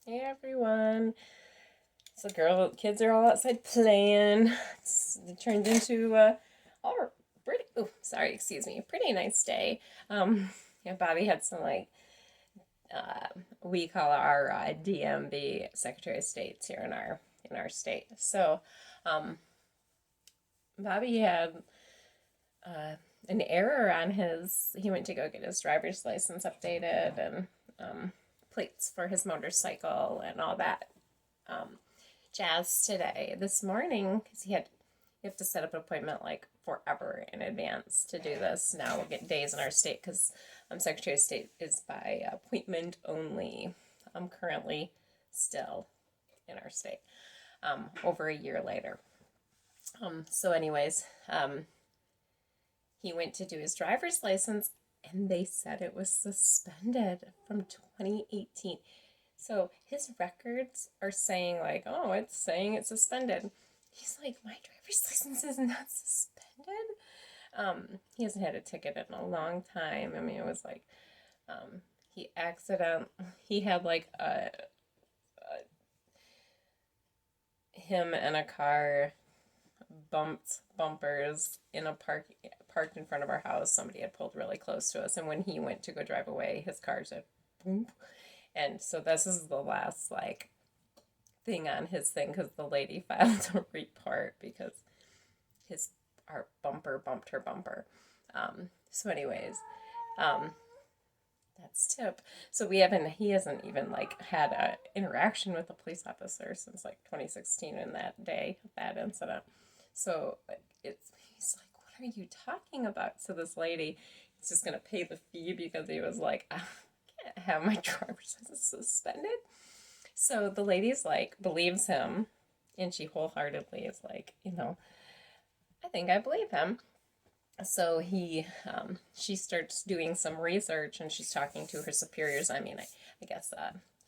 Hey everyone. So kids are all outside playing. It turned into a pretty nice day. Bobby had some we call our DMV Secretary of States here in our state. So, um, Bobby had uh, an error on his. He went to go get his driver's license updated and plates for his motorcycle and all that jazz today. This morning, because you have to set up an appointment like forever in advance to do this. Now we'll get days in our state because Secretary of State is by appointment only. I'm currently still in our state over a year later. He went to do his driver's license and they said it was suspended from 2018. So his records are saying like, oh, it's saying it's suspended. He's like, my driver's license is not suspended. He hasn't had a ticket in a long time. I mean, it was like he had like him and a car bumped bumpers in a parked in front of our house. Somebody had pulled really close to us, and when he went to go drive away, his car said boom. And so this is the last like thing on his thing because the lady filed a report because our bumper bumped her bumper. So anyways, that's tip. So he hasn't even like had a interaction with a police officer since like 2016 in that day of that incident. So he's like, what are you talking about? So this lady is just gonna pay the fee because he was like, I can't have my driver's license suspended. So the lady's like believes him, and she wholeheartedly is like, I think I believe him. So she starts doing some research and she's talking to her superiors. I mean, I guess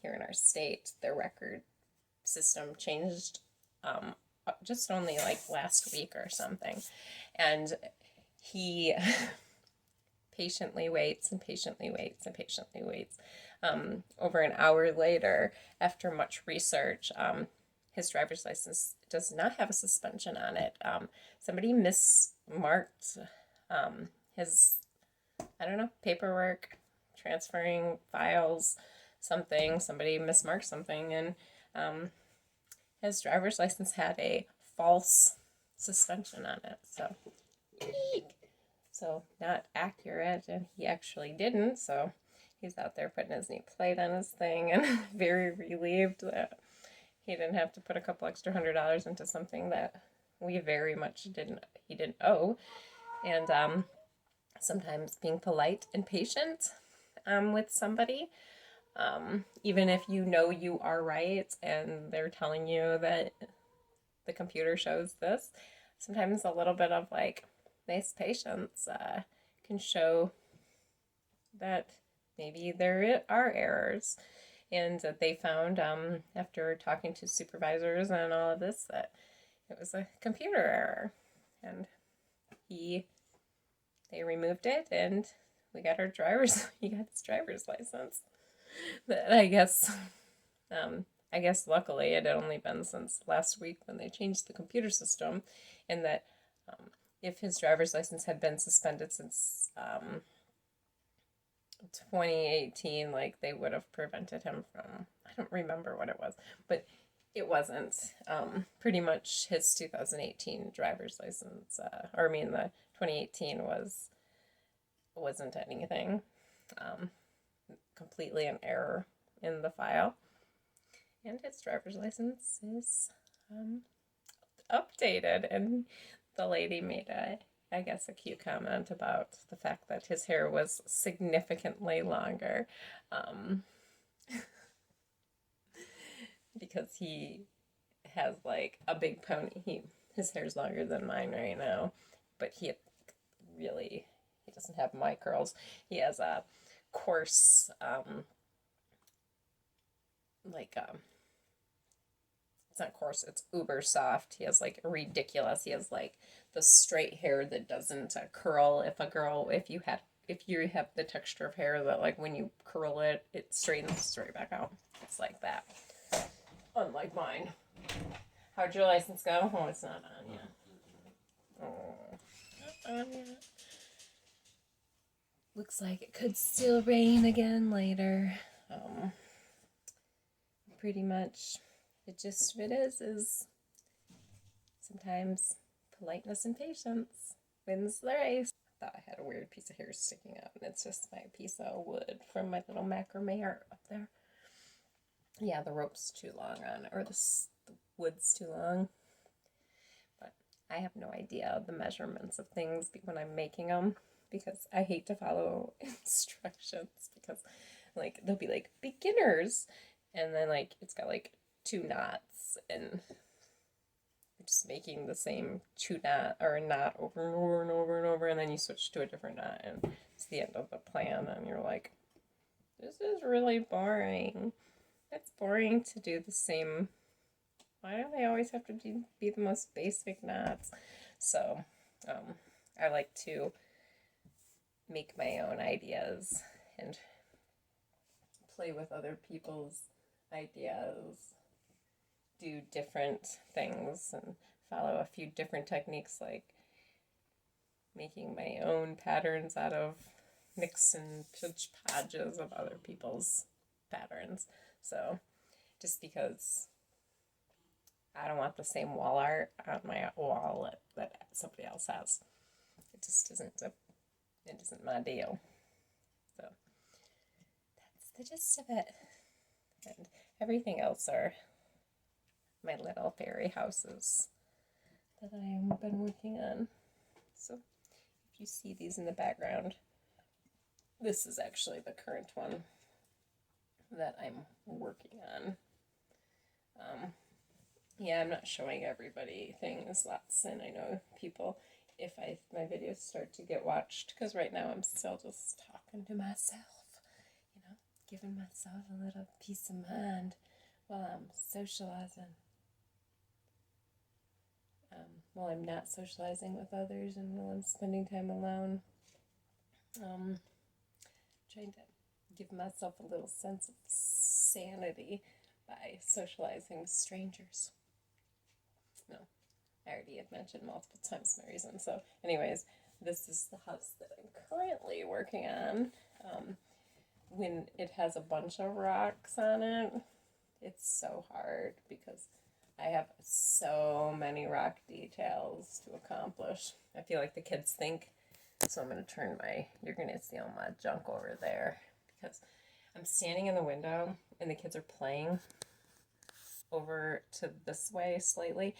here in our state, their record system changed just only like last week or something. And he patiently waits and patiently waits and patiently waits. Over an hour later, after much research, his driver's license does not have a suspension on it. Somebody mismarked his, I don't know, paperwork, transferring files, somebody mismarked something, and his driver's license had a false suspension on it. So, eek. So not accurate, and he actually didn't, so he's out there putting his new plate on his thing and very relieved that he didn't have to put a couple extra $100 into something that he didn't owe. And sometimes being polite and patient with somebody, even if you know you are right and they're telling you that the computer shows this, sometimes a little bit of like nice patience can show that maybe there are errors, and that they found after talking to supervisors and all of this that it was a computer error, and they removed it, and he got his driver's license. But I guess luckily it had only been since last week when they changed the computer system, and that if his driver's license had been suspended since 2018, like they would have prevented him from, I don't remember what it was, but it wasn't. Pretty much his 2018 driver's license, the 2018 wasn't anything. Completely an error in the file. And his driver's license is updated, and the lady made I guess a cute comment about the fact that his hair was significantly longer, because he has like a big pony. His hair's longer than mine right now, but he doesn't have my curls. He has a coarse it's not coarse, it's uber soft. He has like ridiculous. He has like the straight hair that doesn't curl. If you have the texture of hair that like when you curl it, it straightens straight back out. It's like that. unlike mine. How'd your license go? Oh, it's not on yet. Oh, not on yet. Looks like it could still rain again later. Pretty much the gist of it is sometimes politeness and patience wins the race. I thought I had a weird piece of hair sticking out, and it's just my piece of wood from my little macrame art up there. Yeah, the rope's too long on it, or the wood's too long. But I have no idea the measurements of things when I'm making them, because I hate to follow instructions, because like they'll be like beginners, and then like it's got like 2 knots, and just making the same 2 knot or a knot over and over and over and over, and then you switch to a different knot, and it's the end of the plan, and you're like, this is really boring. It's boring to do the same. Why do they always have to be the most basic knots? So I like to make my own ideas and play with other people's ideas, do different things, and follow a few different techniques, like making my own patterns out of mix and podges of other people's patterns. So just because I don't want the same wall art on my wall that somebody else has, it just isn't my deal. So that's the gist of it. And everything else are my little fairy houses that I've been working on. So if you see these in the background, this is actually the current one that I'm working on. Yeah, I'm not showing everybody things lots, and I know people, if my videos start to get watched, because right now I'm still just talking to myself, giving myself a little peace of mind while I'm socializing. While I'm not socializing with others, and while I'm spending time alone. Trying to give myself a little sense of sanity by socializing with strangers. No, I already had mentioned multiple times my reason. So anyways, this is the house that I'm currently working on. When it has a bunch of rocks on it, it's so hard because I have so many rock details to accomplish. I feel like the kids think, so I'm going to turn you're going to see all my junk over there, because I'm standing in the window and the kids are playing over to this way slightly,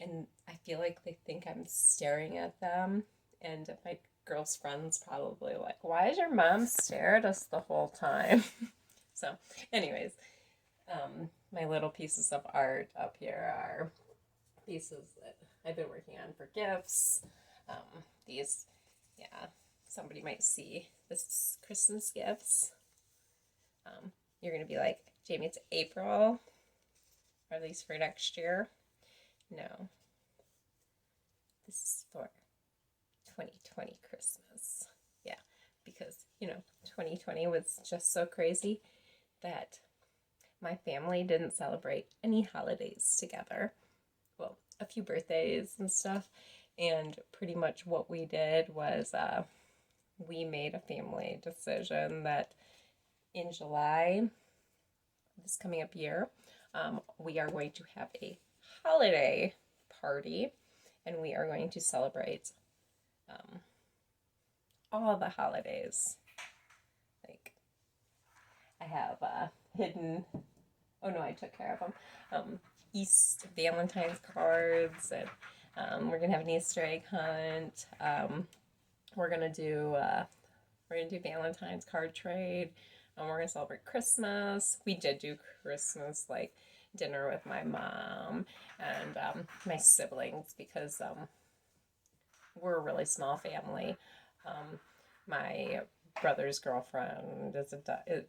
and I feel like they think I'm staring at them, and my girl's friends probably like, why does your mom stare at us the whole time? So anyways, my little pieces of art up here are pieces that I've been working on for gifts. These, yeah, somebody might see this is Christmas gifts. You're going to be like, Jamie, it's April. Are these for next year? No. This is for 2020 Christmas. Yeah, because, 2020 was just so crazy that my family didn't celebrate any holidays together. Well, a few birthdays and stuff. And pretty much what we did was we made a family decision that in July, this coming up year, we are going to have a holiday party, and we are going to celebrate all the holidays. Like, I have hidden, oh no, I took care of them, Valentine's cards, and we're gonna have an Easter egg hunt. We're gonna do Valentine's card trade. We're gonna celebrate Christmas. We did do Christmas like dinner with my mom and my siblings, because we're a really small family. My brother's girlfriend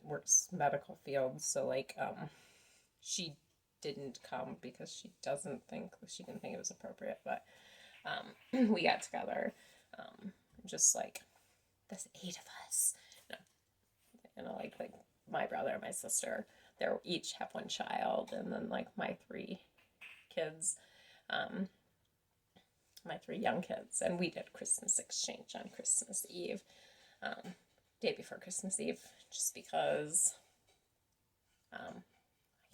works medical field, so like she didn't come because she didn't think it was appropriate, but we got together, just like there's 8 of us, like my brother and my sister, they're each have one child, and then like my three kids, my three young kids, and we did Christmas exchange on Christmas Eve, day before Christmas Eve, just because I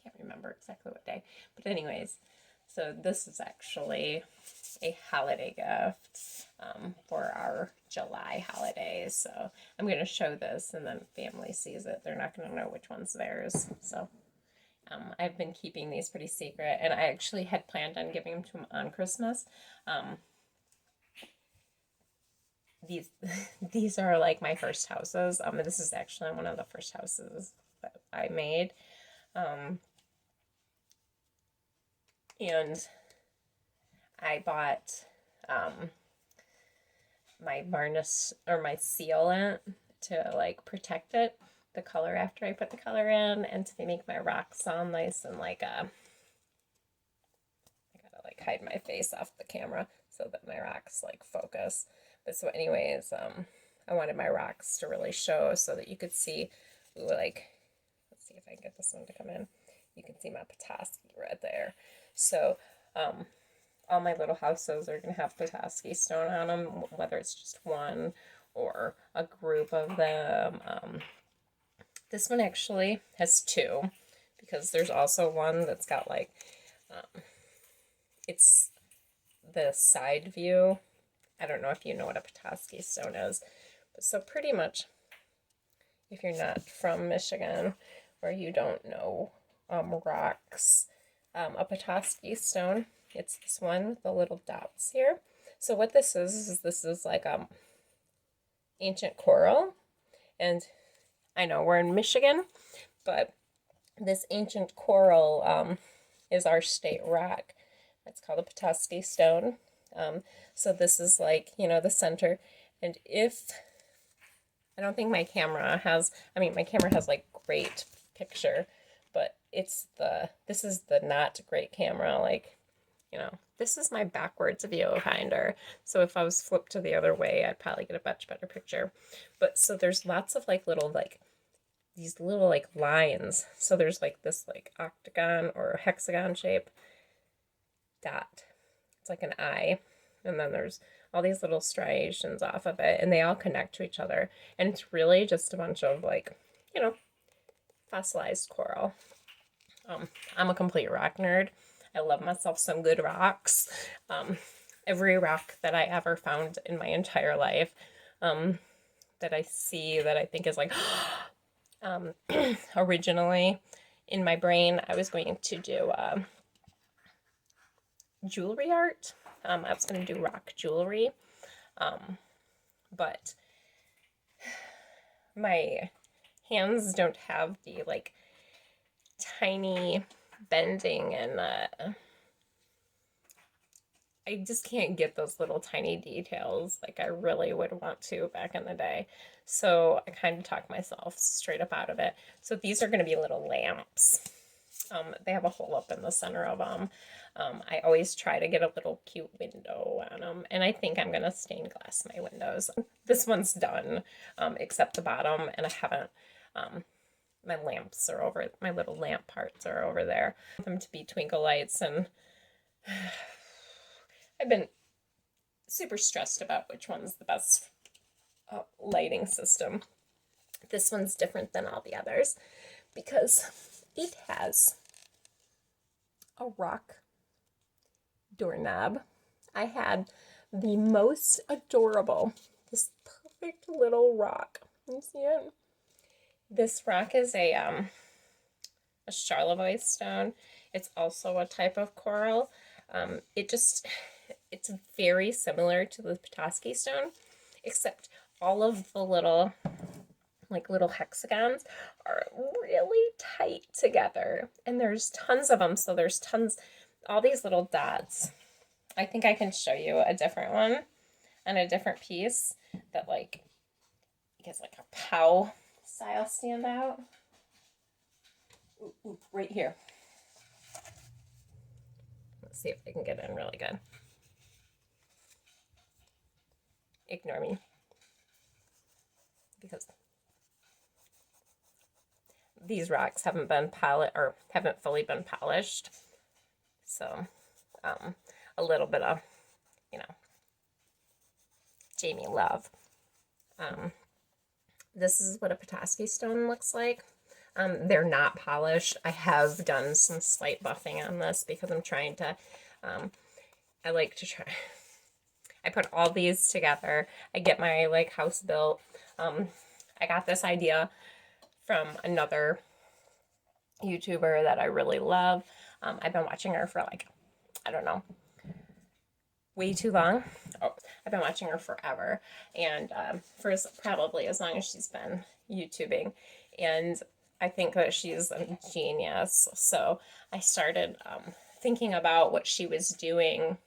can't remember exactly what day, but anyways, so this is actually a holiday gift for our July holidays. So I'm going to show this, and then family sees it. They're not going to know which one's theirs. So I've been keeping these pretty secret, and I actually had planned on giving them to them on Christmas. These are like my first houses. This is actually one of the first houses that I made. And I bought my varnish or my sealant to like protect it, the color after I put the color in, and to make my rocks all nice and like I gotta like hide my face off the camera so that my rocks like focus. But so anyways, I wanted my rocks to really show so that you could see, like, let's see if I can get this one to come in. You can see my Petoskey right there. So all my little houses are going to have Petoskey stone on them, whether it's just one or a group of them. This one actually has two, because there's also one that's got like, it's the side view. I don't know if you know what a Petoskey stone is, but so pretty much if you're not from Michigan or you don't know rocks, a Petoskey stone, it's this one with the little dots here. So what this is this is like ancient coral, and I know we're in Michigan, but this ancient coral is our state rock. It's called a Petoskey stone. So this is like, you know, the center. And if, I don't think my camera has, my camera has like great picture, but this is the not great camera. Like, you know, this is my backwards view kind of. So if I was flipped to the other way, I'd probably get a much better picture. But so there's lots of like little, like these little like lines. So there's like this like octagon or hexagon shape dot. It's like an eye. And then there's all these little striations off of it, and they all connect to each other. And it's really just a bunch of like, you know, fossilized coral. I'm a complete rock nerd. I love myself some good rocks. Every rock that I ever found in my entire life, that I see that I think is like, originally in my brain, I was going to do jewelry art. I was going to do rock jewelry, but my hands don't have the like tiny bending, and I just can't get those little tiny details like I really would want to back in the day. So I kind of talked myself straight up out of it. So these are going to be little lamps. They have a hole up in the center of them. I always try to get a little cute window on them, and I think I'm going to stain glass my windows. This one's done, except the bottom, and I haven't, my lamps are over, my little lamp parts are over there. I want them to be twinkle lights, and I've been super stressed about which one's the best lighting system. This one's different than all the others because it has a rock doorknob. I had the most adorable, this perfect little rock. You see it? This rock is a Charlevoix stone. It's also a type of coral. It's very similar to the Petoskey stone, except all of the little hexagons are really tight together, and there's tons of them. So there's tons, all these little dots. I think I can show you a different one and a different piece that like gets like a POW style stand out. Ooh, right here. Let's see if I can get in really good. Ignore me, because these rocks haven't been haven't fully been polished. So, a little bit of, you know, Jamie Love. This is what a Petoskey stone looks like. They're not polished. I have done some slight buffing on this because I'm trying to, I like to try, I put all these together. I get my like house built. I got this idea from another YouTuber that I really love. I've been watching her for like, I don't know, way too long. Oh, I've been watching her forever, and for probably as long as she's been YouTubing, and I think that she's a genius. So I started thinking about what she was doing.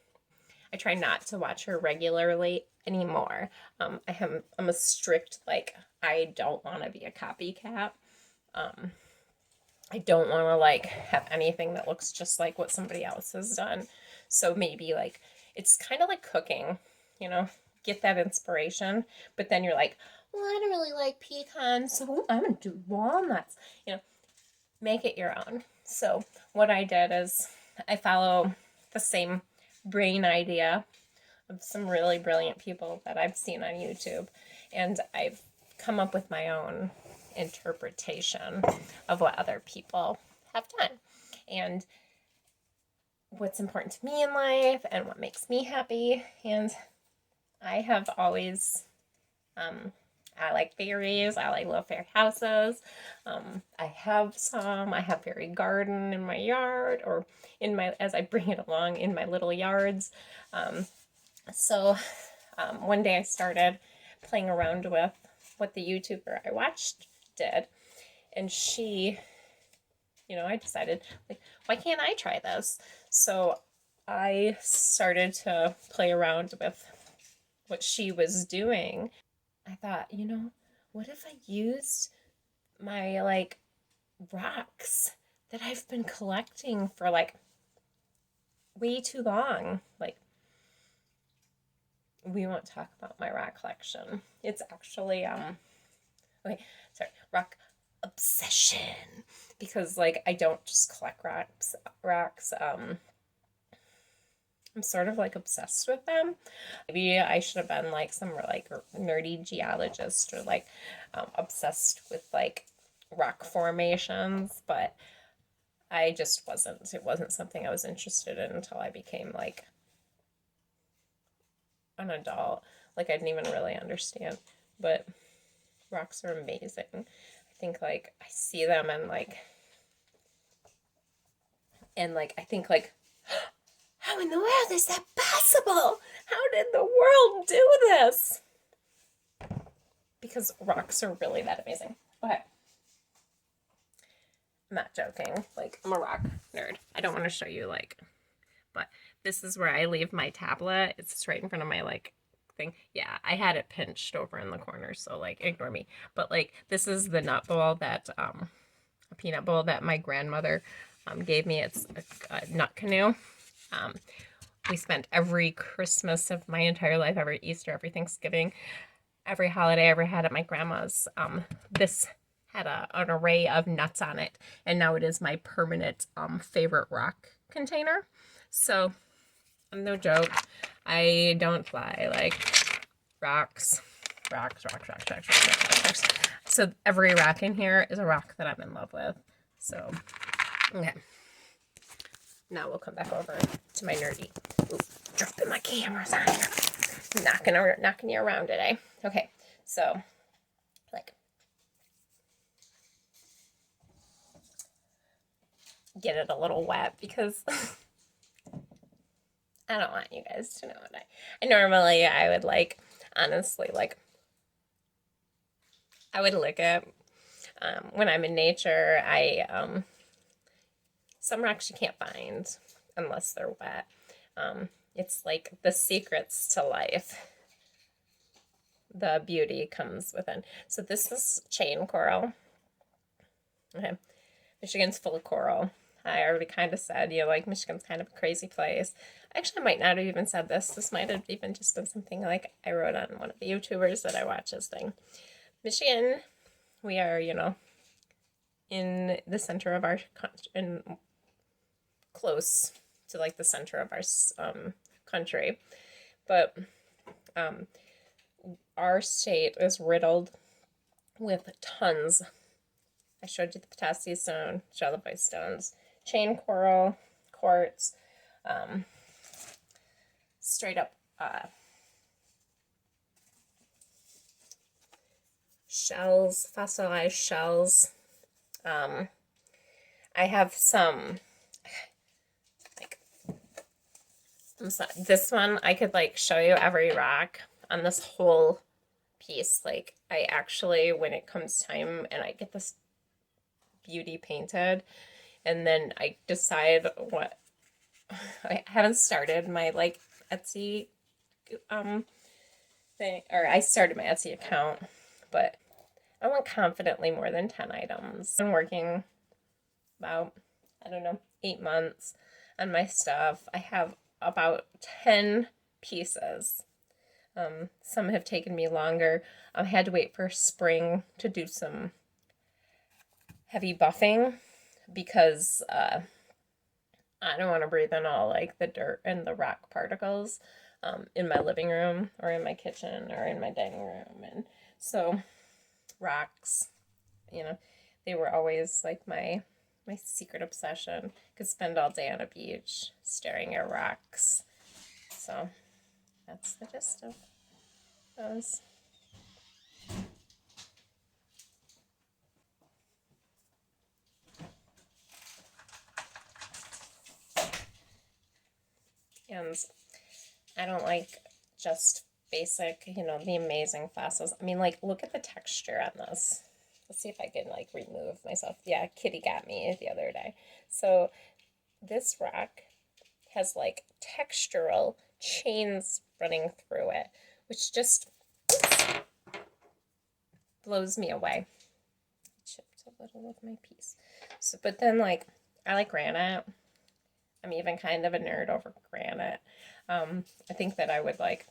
I try not to watch her regularly anymore. I'm a strict, like, I don't want to be a copycat. I don't want to like have anything that looks just like what somebody else has done. So maybe like it's kind of like cooking, you know, get that inspiration, but then you're like, well, I don't really like pecans, so I'm gonna do walnuts. You know, make it your own. So what I did is I follow the same brain idea of some really brilliant people that I've seen on YouTube, and I've come up with my own interpretation of what other people have done and what's important to me in life and what makes me happy. And I have always I like fairies. I like little fairy houses. I have fairy garden in my yard, or in my, as I bring it along in my little yards. So one day I started playing around with what the YouTuber I watched did, and she, you know, I decided, like, why can't I try this? So I started to play around with what she was doing. I thought, you know, what if I used my like rocks that I've been collecting for like way too long? Like, we won't talk about my rock collection. It's actually okay, sorry, rock obsession, because like I don't just collect rocks. I'm sort of like obsessed with them. Maybe I should have been like some like nerdy geologist, or like obsessed with like rock formations, but I just wasn't. It wasn't something I was interested in until I became like an adult. Like I didn't even really understand, but rocks are amazing. I think like I see them and like I think like, how in the world is that possible? How did the world do this? Because rocks are really that amazing. Okay. I'm not joking. Like, I'm a rock nerd. I don't want to show you, like, but this is where I leave my tablet. It's right in front of my, like, thing. Yeah, I had it pinched over in the corner, so, like, ignore me. But, like, this is the nut bowl that, a peanut bowl that my grandmother gave me. It's a nut canoe. We spent every Christmas of my entire life, every Easter, every Thanksgiving, every holiday I ever had at my grandma's. This had an array of nuts on it, and now it is my permanent favorite rock container. So, no joke, I don't fly, like, rocks. So every rock in here is a rock that I'm in love with. So, okay. Now we'll come back over to my nerdy. Ooh, dropping my cameras on here. Knocking you around today. Okay, so, like, get it a little wet because I don't want you guys to know what normally I would like, honestly, like, I would lick it. When I'm in nature, some rocks you can't find unless they're wet. It's like the secrets to life. The beauty comes within. So this is chain coral. Okay. Michigan's full of coral. I already kind of said, you know, like, Michigan's kind of a crazy place. Actually, I might not have even said this. This might have even just been something like I wrote on one of the YouTubers that I watch this thing. Michigan, we are, you know, in the center of our in close to like the center of our country, but our state is riddled with tons. I showed you the potassium stone, jellyby stones, chain coral, quartz, straight up shells, fossilized shells. I have some, like, this one, I could like show you every rock on this whole piece. Like, I actually, when it comes time and I get this beauty painted, and then I decide what, I haven't started my like Etsy thing, or I started my Etsy account, but I want confidently more than 10 items. I've been working about, I don't know, 8 months on my stuff. I have about 10 pieces. Some have taken me longer. I had to wait for spring to do some heavy buffing because I don't want to breathe in all like the dirt and the rock particles in my living room or in my kitchen or in my dining room. And so rocks, you know, they were always like my secret obsession. Could spend all day on a beach staring at rocks. So that's the gist of those. And I don't like just basic, the amazing fossils. I mean, like, look at the texture on this. Let's see if I can, like, remove myself. Yeah, Kitty got me the other day. So this rock has, like, textural chains running through it, which just blows me away. I chipped a little of my piece. So, but then, like, I like granite. I'm even kind of a nerd over granite. I think that I would like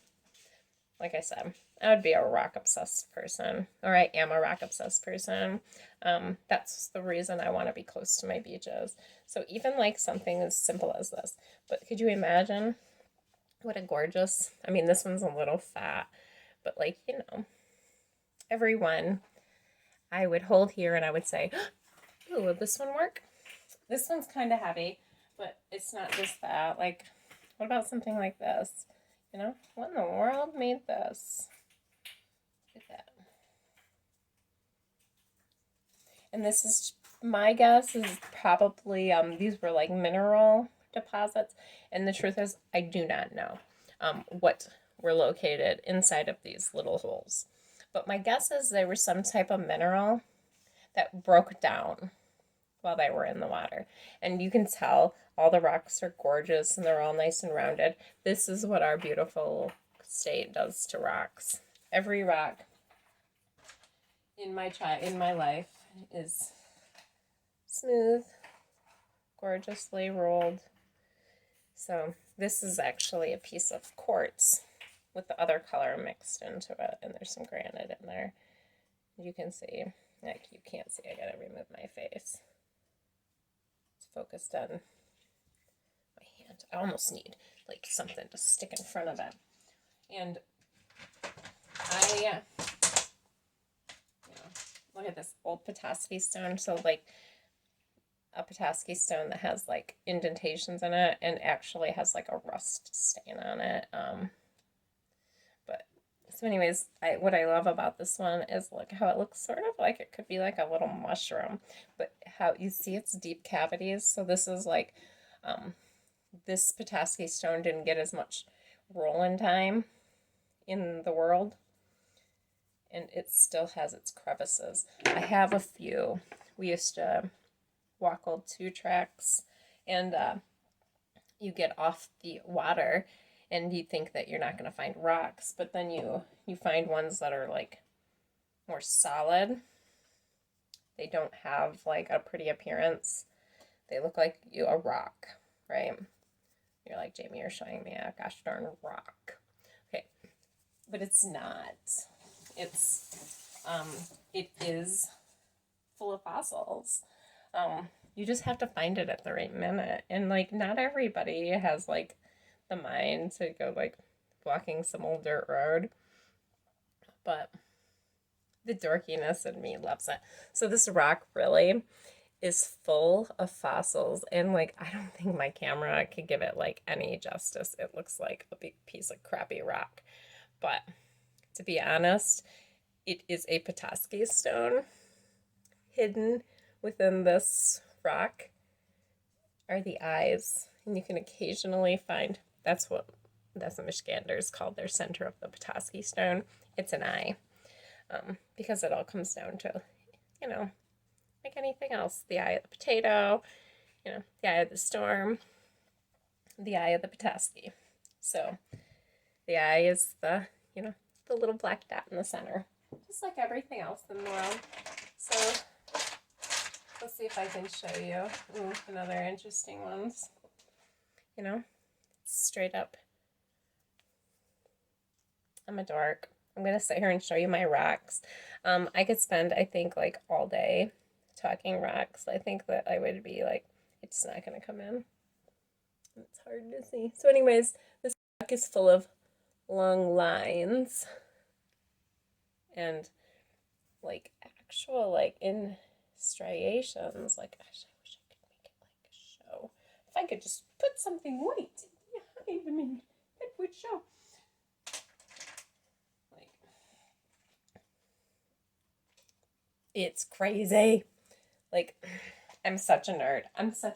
I said, I would be a rock obsessed person, or I am a rock obsessed person. That's the reason I want to be close to my beaches. So even like something as simple as this, but could you imagine what a gorgeous, I mean, this one's a little fat, but like, everyone I would hold here and I would say, oh, will this one work? This one's kind of heavy, but it's not just that. Like, what about something like this? What in the world made this? Look at that. And this is, my guess is probably, these were like mineral deposits. And the truth is, I do not know what were located inside of these little holes. But my guess is there was some type of mineral that broke down while they were in the water. And you can tell all the rocks are gorgeous and they're all nice and rounded. This is what our beautiful state does to rocks. Every rock in my life is smooth, gorgeously rolled. So this is actually a piece of quartz with the other color mixed into it, and there's some granite in there. You can see, like, you can't see, I gotta remove my face. It's focused on my hand. I almost need like something to stick in front of it. And I look at this old potassium stone. So like a potassium stone that has like indentations in it and actually has like a rust stain on it. But so anyways, what I love about this one is like how it looks sort of like it could be like a little mushroom, but how you see its deep cavities. So this is like, this potassium stone didn't get as much rolling time in the world, and it still has its crevices. I have a few. We used to walk old 2 tracks, and you get off the water and you think that you're not going to find rocks, but then you find ones that are like more solid. They don't have like a pretty appearance. They look like a rock, right? You're like, Jamie, you're showing me a gosh darn rock. Okay, but it's not. It is full of fossils. You just have to find it at the right minute. And like not everybody has like the mind to go like walking some old dirt road. But the dorkiness in me loves it. So this rock really is full of fossils, and like I don't think my camera could give it like any justice. It looks like a big piece of crappy rock. But to be honest, it is a Petoskey stone. Hidden within this rock are the eyes, and you can occasionally find that's what Michiganders called their center of the Petoskey stone. It's an eye, because it all comes down to, you know, like anything else, the eye of the potato, you know, the eye of the storm, the eye of the Petoskey. So the eye is the, you know, the little black dot in the center, just like everything else in the world. So let's see if I can show you another interesting ones. You know, straight up, I'm a dork. I'm going to sit here and show you my rocks. I could spend, I think, like all day talking rocks. I think that I would be like, it's not going to come in. It's hard to see. So anyways, this rock is full of long lines and like actual like in striations. Like, gosh, I wish I could make it like show. If I could just put something white behind me, it would show. Like, it's crazy. Like, I'm such a nerd. I'm so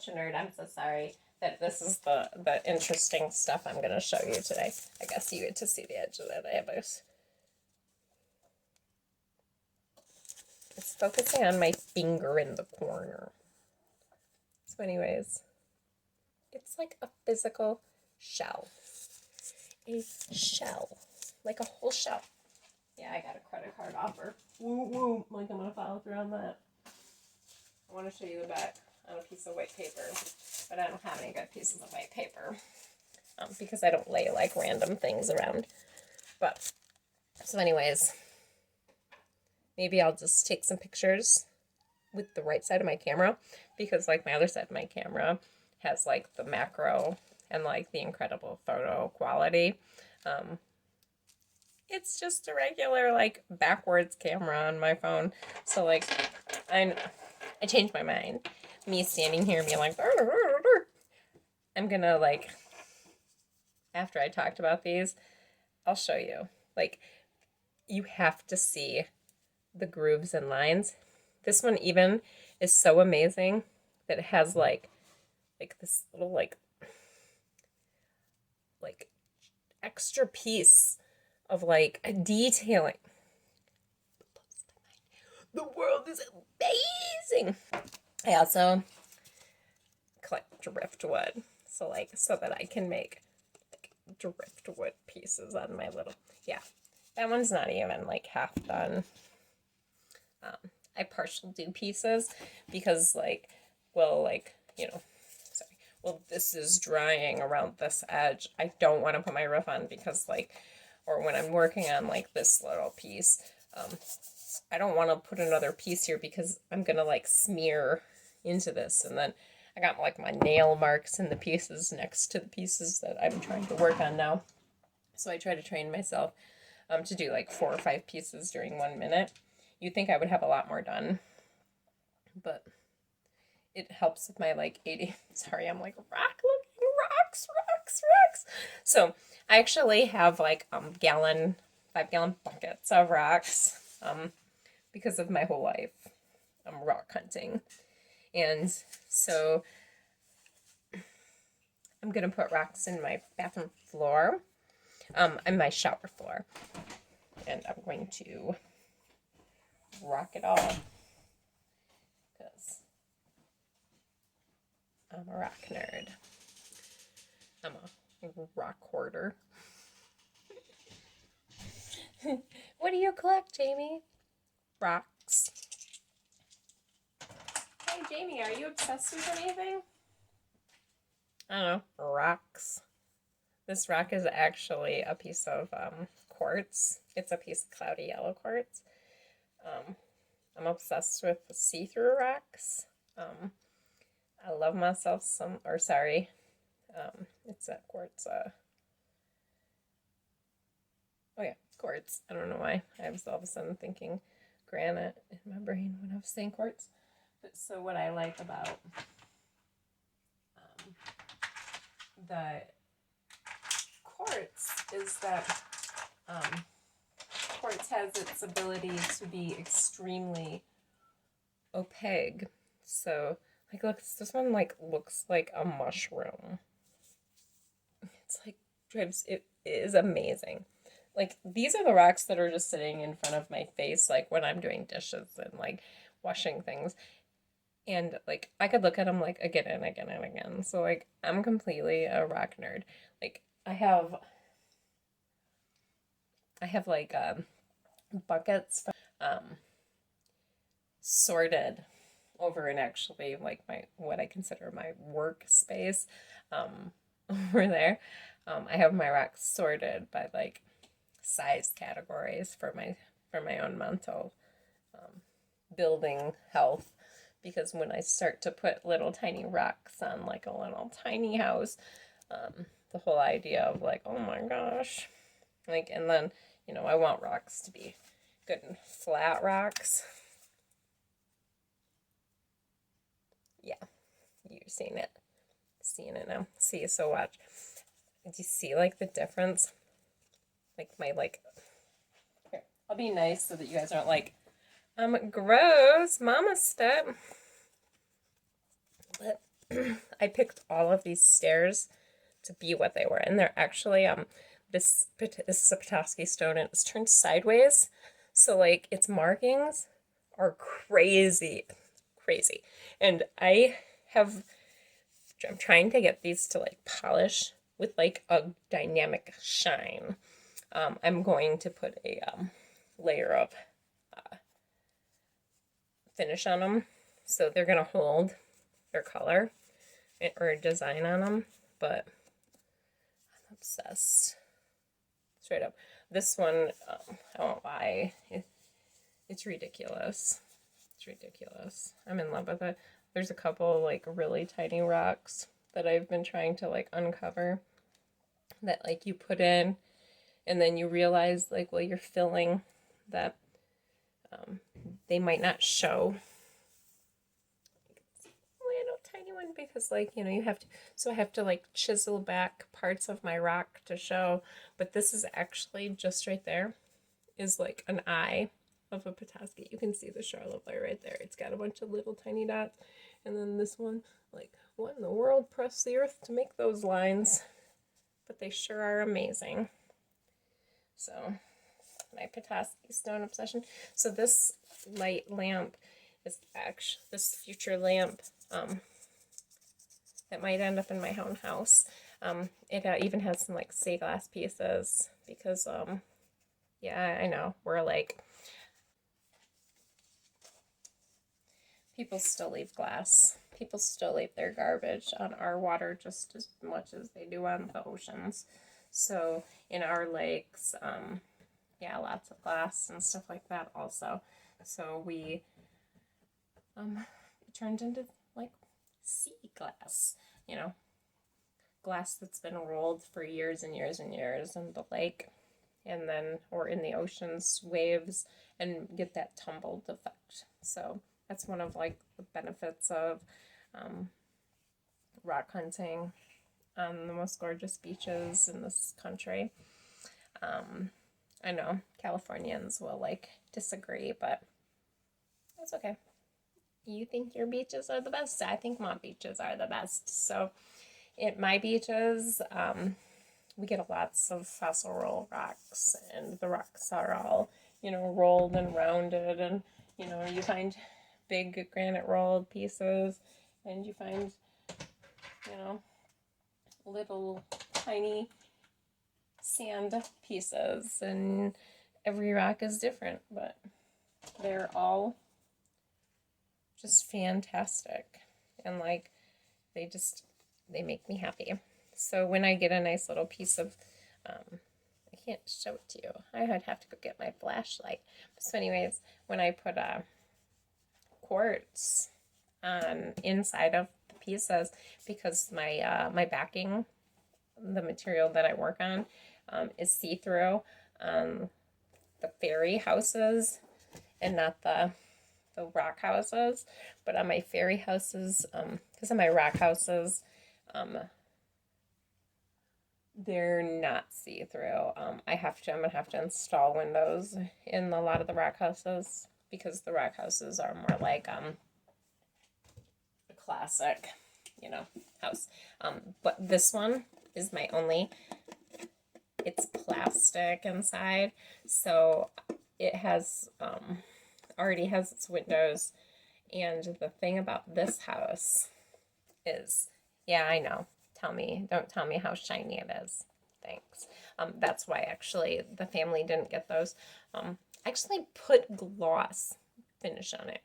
sorry that this is the interesting stuff I'm going to show you today. I guess you get to see the edge of that abyss. It's focusing on my finger in the corner. So anyways, it's like a physical shell. A shell. Like a whole shell. Yeah, I got a credit card offer. Woo woo. Like I'm going to follow through on that. I want to show you the back on a piece of white paper, but I don't have any good pieces of white paper because I don't lay like random things around. But so anyways, maybe I'll just take some pictures with the right side of my camera, because like my other side of my camera has like the macro and like the incredible photo quality. It's just a regular like backwards camera on my phone. So like I changed my mind. Me standing here and being like, I'm gonna like, after I talked about these, I'll show you. Like, you have to see the grooves and lines. This one even is so amazing that it has like this little like extra piece of like a detailing. The world is amazing. I also collect driftwood, so that I can make like driftwood pieces on my little, yeah. That one's not even like half done. I partial do pieces because like, well, like, you know, sorry, well, this is drying around this edge. I don't want to put my roof on because like, or when I'm working on like this little piece, I don't want to put another piece here because I'm gonna like smear into this, and then I got like my nail marks in the pieces next to the pieces that I'm trying to work on now. So I try to train myself to do like 4 or 5 pieces during 1 minute. You'd think I would have a lot more done, but it helps with my like 80. Sorry, I'm like looking rocks. So I actually have like 5-gallon buckets of rocks because of my whole life rock hunting, and so I'm gonna put rocks in my bathroom floor, and my shower floor, and I'm going to rock it all because I'm a rock nerd. I'm a rock hoarder. What do you collect, Jamie? Rocks. Hey, Jamie, are you obsessed with anything? I don't know. Rocks. This rock is actually a piece of quartz. It's a piece of cloudy yellow quartz. I'm obsessed with see-through rocks. I love myself some, or sorry, it's a quartz, oh yeah, quartz. I don't know why. I was all of a sudden thinking granite in my brain when I was saying quartz. But so what I like about the quartz is that quartz has its ability to be extremely opaque. So, like, look, this one like looks like a mushroom. It's like drips. It is amazing. Like, these are the rocks that are just sitting in front of my face, like when I'm doing dishes and like washing things. And like I could look at them like again and again and again. So like I'm completely a rock nerd. Like I have like buckets sorted over in actually like my what I consider my workspace over there. I have my rocks sorted by like size categories for my own mental building health, because when I start to put little tiny rocks on like a little tiny house, the whole idea of like, oh my gosh, like, and then, you know, I want rocks to be good and flat rocks. Yeah, you're seeing it now. See, so watch. Do you see like the difference? Like my like, here, I'll be nice so that you guys aren't like, gross, mama step. But I picked all of these stairs to be what they were, and they're actually this is a Petoskey stone, and it's turned sideways, so like its markings are crazy, crazy, and I'm trying to get these to like polish with like a dynamic shine. I'm going to put a layer of finish on them, so they're gonna hold their color or design on them, but I'm obsessed. Straight up. This one, I won't lie, it's ridiculous. It's ridiculous. I'm in love with it. There's a couple like really tiny rocks that I've been trying to like uncover that like you put in and then you realize like while you're filling that they might not show. Little tiny one because like, you know, you have to, so I have to like chisel back parts of my rock to show, but this is actually just right there is like an eye of a Petoskey. You can see the Charlotte Boy right there. It's got a bunch of little tiny dots. And then this one, like, what in the world pressed the earth to make those lines? But they sure are amazing. So, my Petoskey stone obsession. So this light lamp is actually, this future lamp that might end up in my own house. It even has some, like, sea glass pieces because, yeah, I know, we're like, people still leave glass. People still leave their garbage on our water just as much as they do on the oceans. So in our lakes, yeah, lots of glass and stuff like that also. So we it turned into like sea glass, you know, glass that's been rolled for years and years and years in the lake, and then or in the ocean's waves, and get that tumbled effect. So that's one of like the benefits of rock hunting on the most gorgeous beaches in this country. I know Californians will like disagree, but that's okay. You think your beaches are the best? I think my beaches are the best. So at my beaches, we get lots of fossil roll rocks, and the rocks are all, you know, rolled and rounded, and, you know, you find big granite rolled pieces, and you find, you know, little tiny sand pieces, and every rock is different, but they're all just fantastic, and like they make me happy. So when I get a nice little piece of I can't show it to you, I would have to go get my flashlight. So anyways, when I put quartz on inside of the pieces because my backing, the material that I work on, is see-through on the fairy houses and not the rock houses. But on my fairy houses, because on my rock houses, they're not see-through. I'm gonna have to install windows in a lot of the rock houses because the rock houses are more like a classic, house. But this one is my only. It's plastic inside, so it has already has its windows. And the thing about this house is, yeah, I know. Don't tell me how shiny it is. Thanks. That's why actually the family didn't get those. I actually put gloss finish on it.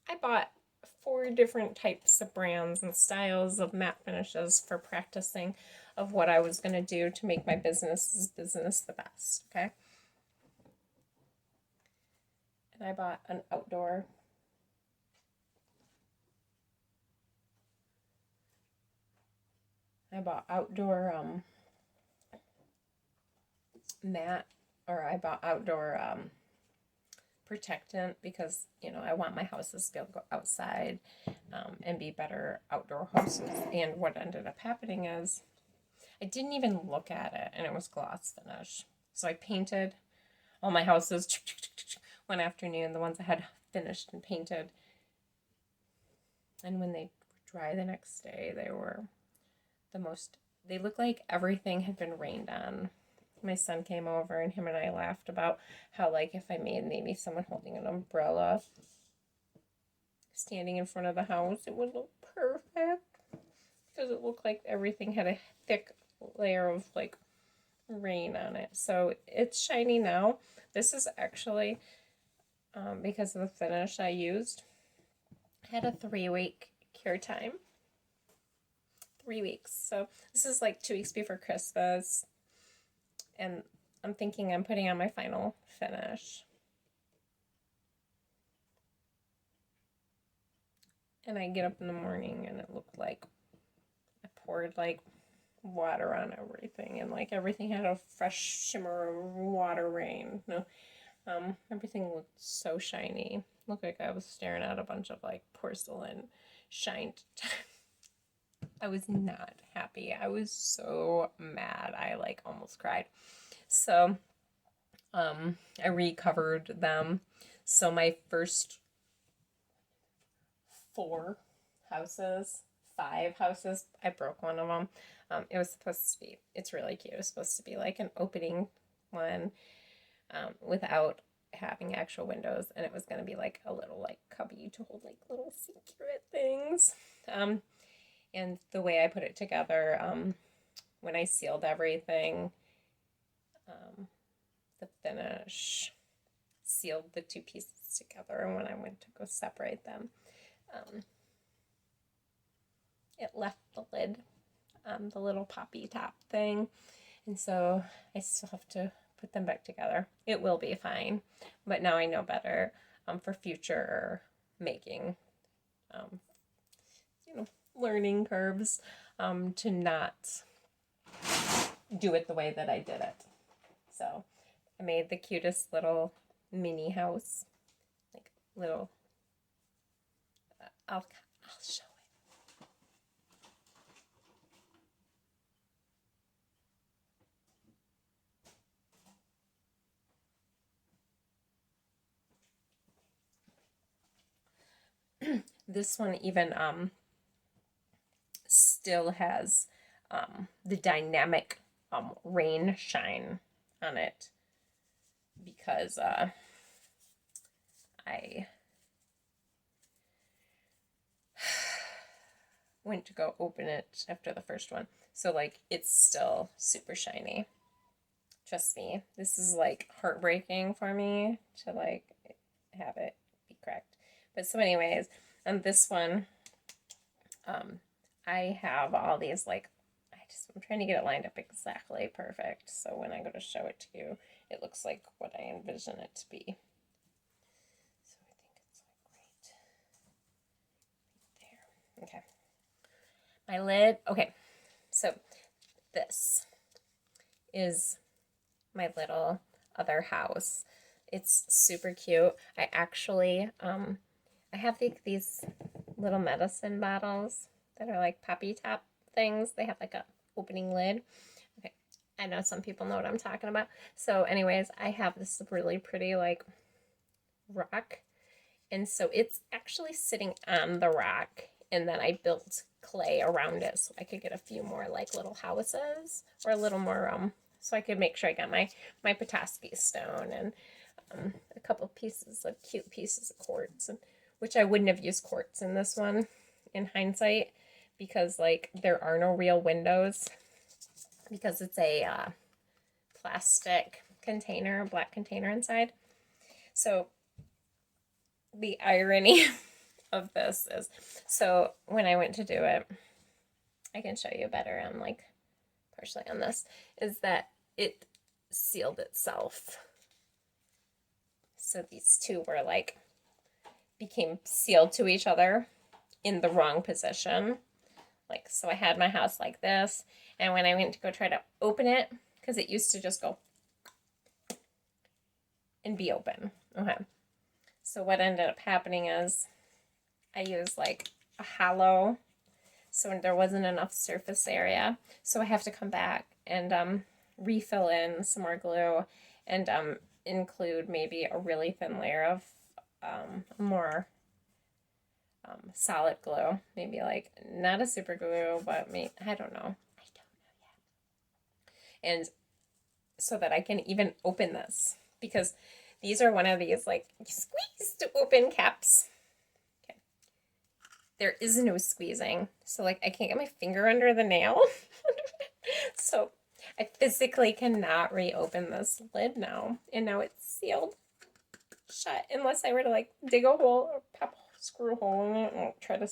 I bought 4 different types of brands and styles of matte finishes for practicing of what I was going to do to make my business the best, okay? And I bought an outdoor mat, or I bought outdoor protectant because I want my houses to be able to go outside and be better outdoor houses. And what ended up happening is I didn't even look at it, and it was gloss finish. So I painted all my houses one afternoon, the ones I had finished and painted. And when they were dry the next day, they looked like everything had been rained on. My son came over and him and I laughed about how, like, if I made maybe someone holding an umbrella standing in front of the house, it would look perfect because it looked like everything had a thick layer of like rain on it. So it's shiny now. This is actually because of the finish I used. I had a 3-week cure time. 3 weeks. So this is like 2 weeks before Christmas. And I'm thinking I'm putting on my final finish. And I get up in the morning and it looked like I poured like water on everything, and like everything had a fresh shimmer of water rain. No, everything looked so shiny. Looked like I was staring at a bunch of like porcelain shined. I was not happy. I was so mad. I like almost cried. So I recovered them. So my first 5 houses, I broke one of them. It was supposed to be, it's really cute. It was supposed to be like an opening one without having actual windows, and it was going to be like a little like cubby to hold like little secret things. And the way I put it together, when I sealed everything, the finish sealed the 2 pieces together, and when I went to go separate them, it left the lid, the little poppy top thing, and so I still have to put them back together. It will be fine, but now I know better for future making, learning curves, to not do it the way that I did it. So I made the cutest little mini house, like little. I'll show it. This one even still has the dynamic rain shine on it because I went to go open it after the first one. So like it's still super shiny. Trust me, this is like heartbreaking for me to like have it be cracked. But so anyways, on this one, I have all these like, I'm trying to get it lined up exactly perfect. So when I go to show it to you, it looks like what I envision it to be. So I think it's like right my lid. Okay, so this is my little other house. It's super cute. I actually, I have these little medicine bottles that are like poppy top things. They have like a opening lid. Okay, I know some people know what I'm talking about. So anyways, I have this really pretty like rock, and so it's actually sitting on the rock, and then I built clay around it so I could get a few more like little houses, or a little more so I could make sure I got my Petoskey stone, and a couple pieces of cute pieces of quartz, and which I wouldn't have used quartz in this one in hindsight, because like there are no real windows, because it's a plastic container, black container inside. So the irony of this is, so when I went to do it, I can show you better on like partially on this, is that it sealed itself. So these two were like, became sealed to each other in the wrong position. Like, so I had my house like this, and when I went to go try to open it, because it used to just go and be open. Okay. So what ended up happening is I used like a hollow, so there wasn't enough surface area. So I have to come back and refill in some more glue, and include maybe a really thin layer of more solid glue. Maybe like not a super glue, but maybe, I don't know. And so that I can even open this, because these are one of these like squeeze to open caps. Okay. There is no squeezing, so like I can't get my finger under the nail. So I physically cannot reopen this lid now, and now it's sealed shut unless I were to like dig a hole or pop a screw hole in it and try to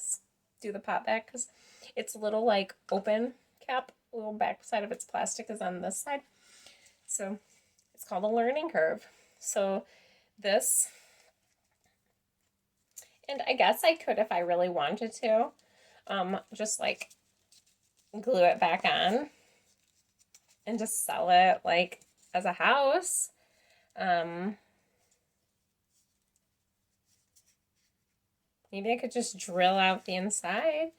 do the pop back, because it's a little like open cap, a little back side of its plastic is on this side. So it's called a learning curve. So this, and I guess I could, if I really wanted to, just like glue it back on and just sell it like as a house. Maybe I could just drill out the inside,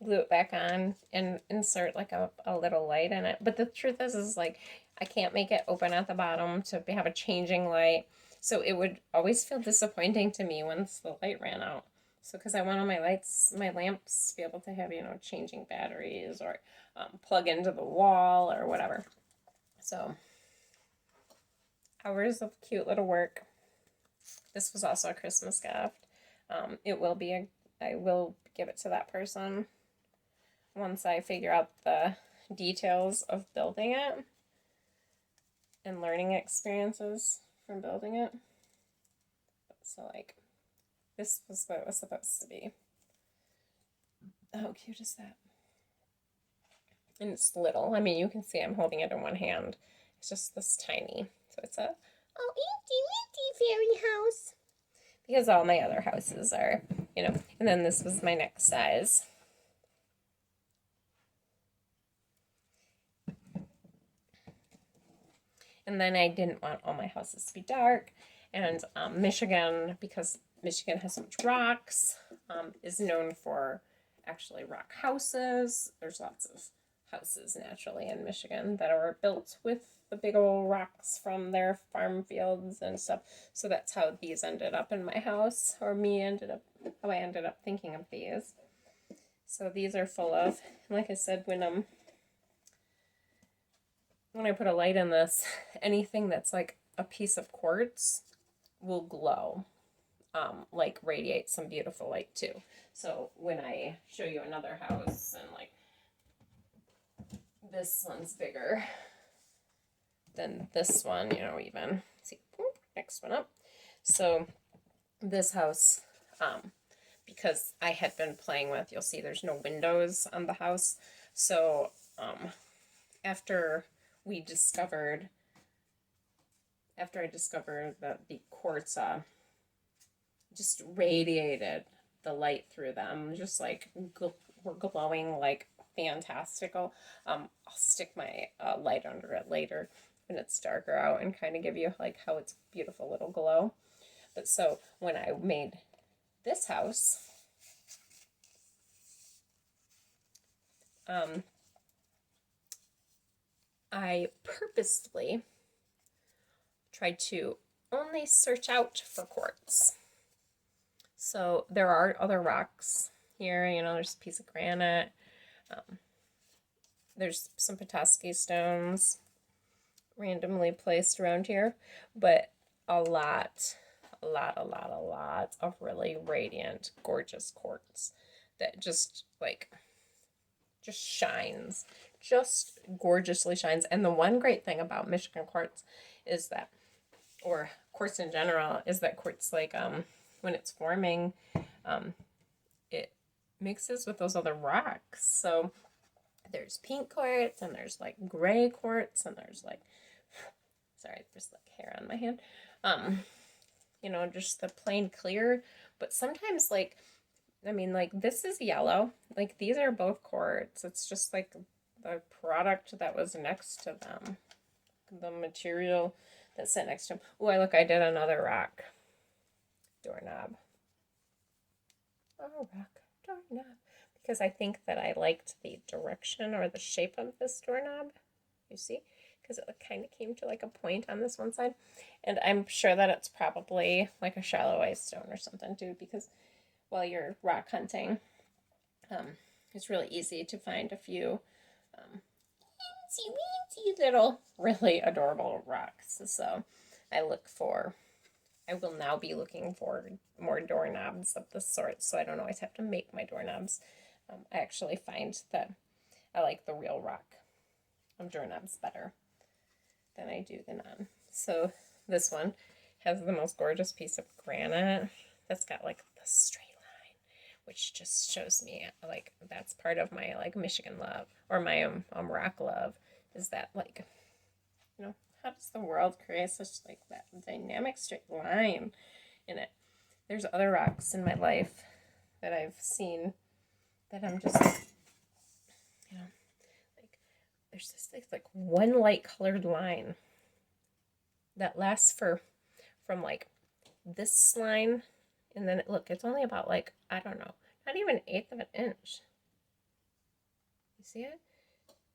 glue it back on, and insert like a little light in it. But the truth is like I can't make it open at the bottom to have a changing light. So it would always feel disappointing to me once the light ran out. So because I want all my lights, my lamps to be able to have, changing batteries, or plug into the wall or whatever. So hours of cute little work. This was also a Christmas gift. It will be I will give it to that person once I figure out the details of building it and learning experiences from building it. So like, this was what it was supposed to be. How cute is that? And it's little. I mean, you can see I'm holding it in one hand. It's just this tiny. So it's a itty fairy house. Because all my other houses are, and then this was my next size. And then I didn't want all my houses to be dark. And Michigan, because Michigan has so much rocks, is known for actually rock houses. There's lots of houses naturally in Michigan that are built with the big old rocks from their farm fields and stuff. So that's how these ended up in my house, or how I ended up thinking of these. So these are full of, like I said, when I put a light in this, anything that's like a piece of quartz will glow, like radiate some beautiful light too. So when I show you another house, and like this one's bigger than this one, even. See, next one up. So this house, because I had been playing with, you'll see there's no windows on the house. So after I discovered that the quartz just radiated the light through them, just like were glowing like fantastical. I'll stick my light under it later when it's darker out and kind of give you like how it's beautiful little glow. But so when I made this house, I purposely tried to only search out for quartz. So there are other rocks here, you know, there's a piece of granite, there's some Petoskey stones randomly placed around here, but a lot of really radiant, gorgeous quartz that just like just shines, just gorgeously shines. And the one great thing about Michigan quartz is that, or quartz in general, is that quartz like when it's forming, it mixes with those other rocks. So there's pink quartz and there's like gray quartz and there's like, sorry, there's like hair on my hand. You know, just the plain clear, but sometimes like, I mean, like this is yellow, like these are both quartz. It's just like the product that was next to them, the material that sat next to them. Oh, look, I did another rock doorknob. Oh, rock doorknob. Because I think that I liked the direction or the shape of this doorknob. You see? Because it kind of came to like a point on this one side. And I'm sure that it's probably like a shallow ice stone or something too, because while you're rock hunting, it's really easy to find a few weensy little really adorable rocks. So I will now be looking for more doorknobs of this sort, so I don't always have to make my doorknobs. I actually find that I like the real rock doorknobs better than I do the non. So this one has the most gorgeous piece of granite that's got like the straight line, which just shows me like that's part of my like Michigan love, or my rock love, is that like, you know, how does the world create such like that dynamic straight line in it? There's other rocks in my life that I've seen that I'm just, you know, like there's this like one light colored line that lasts from like this line, and then look, it's only about like, I don't know, not even 1/8 of an inch. You see it?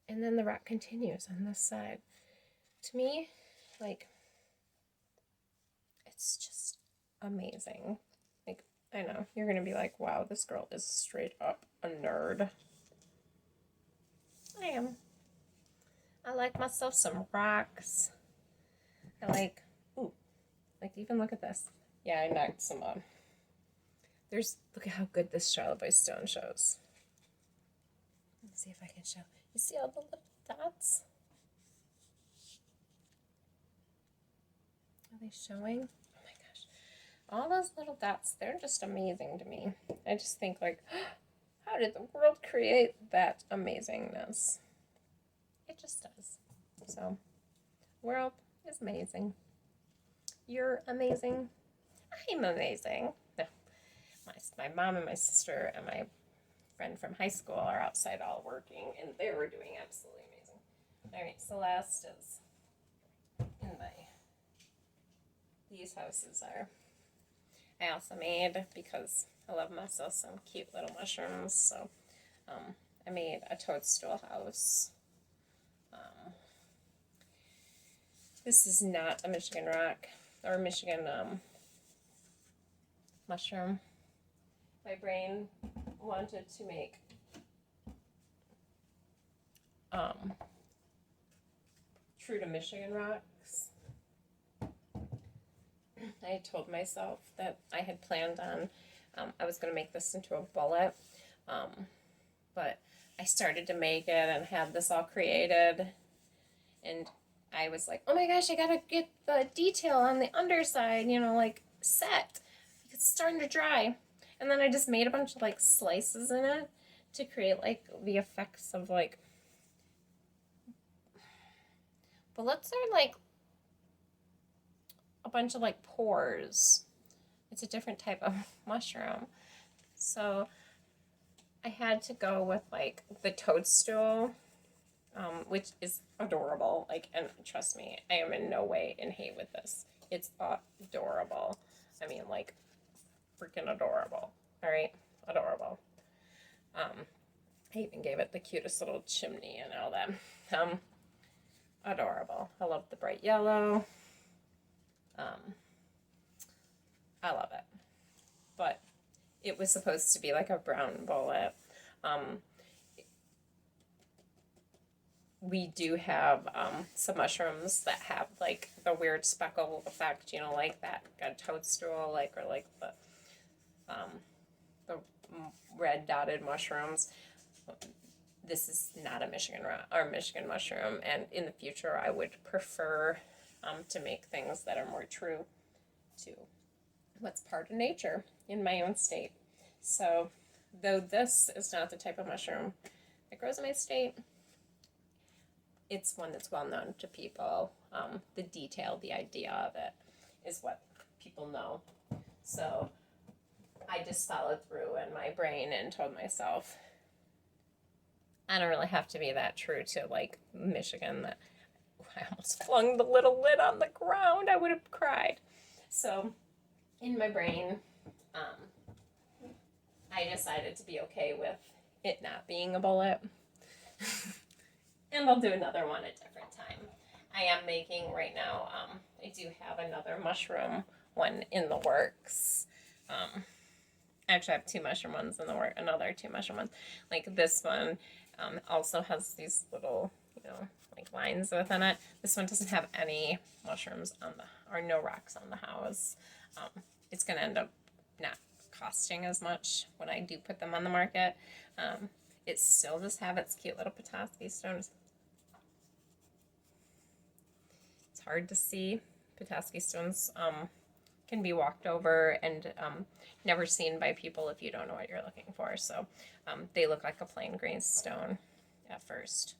And then the rock continues on this side. To me, like, it's just amazing. Like, I know, you're gonna be like, wow, this girl is straight up a nerd. I am. I like myself some rocks. I like, ooh, like even look at this. Yeah, I knocked some on. Look at how good this Charlotte stone shows. Let's see if I can show. You see all the little dots? Are they showing? Oh my gosh. All those little dots, they're just amazing to me. I just think like, how did the world create that amazingness? It just does. So, world is amazing. You're amazing. I'm amazing. No, my mom and my sister and my friend from high school are outside all working, and they were doing absolutely amazing. All right, Celeste is in these houses are. I also made, because I love myself some cute little mushrooms, so I made a toadstool house. This is not a Michigan rock or Michigan mushroom. My brain wanted to make true to Michigan rocks. I told myself that I had planned on, I was going to make this into a bullet, but I started to make it and had this all created, and I was like, oh my gosh, I gotta get the detail on the underside, you know, like set. It's starting to dry. And then I just made a bunch of like slices in it to create like the effects of like, bullets are like a bunch of like pores. It's a different type of mushroom. So I had to go with like the toadstool, which is adorable. Like, and trust me, I am in no way in hate with this. It's adorable. I mean, like, freaking adorable. All right, adorable. I even gave it the cutest little chimney and all that. Adorable. I love the bright yellow. Um, I love it. But it was supposed to be like a brown bullet. Um, we do have some mushrooms that have like the weird speckle effect, you know, like that a toadstool, like, or like the red dotted mushrooms. This is not a Michigan mushroom, and in the future I would prefer to make things that are more true to what's part of nature in my own state. So, though this is not the type of mushroom that grows in my state, it's one that's well known to people. The detail, the idea of it is what people know. So I just followed through in my brain and told myself, I don't really have to be that true to like Michigan. That I almost flung the little lid on the ground. I would have cried. So in my brain, I decided to be okay with it not being a bullet. And I'll do another one at a different time. I am making right now, I do have another mushroom one in the works. I actually have two mushroom ones in the work, another two mushroom ones. Like this one also has these little, you know, like lines within it. This one doesn't have any mushrooms on or no rocks on the house. It's going to end up not costing as much when I do put them on the market. It still just have its cute little Petoskey stones. It's hard to see. Petoskey stones can be walked over and never seen by people if you don't know what you're looking for. So they look like a plain green stone at first.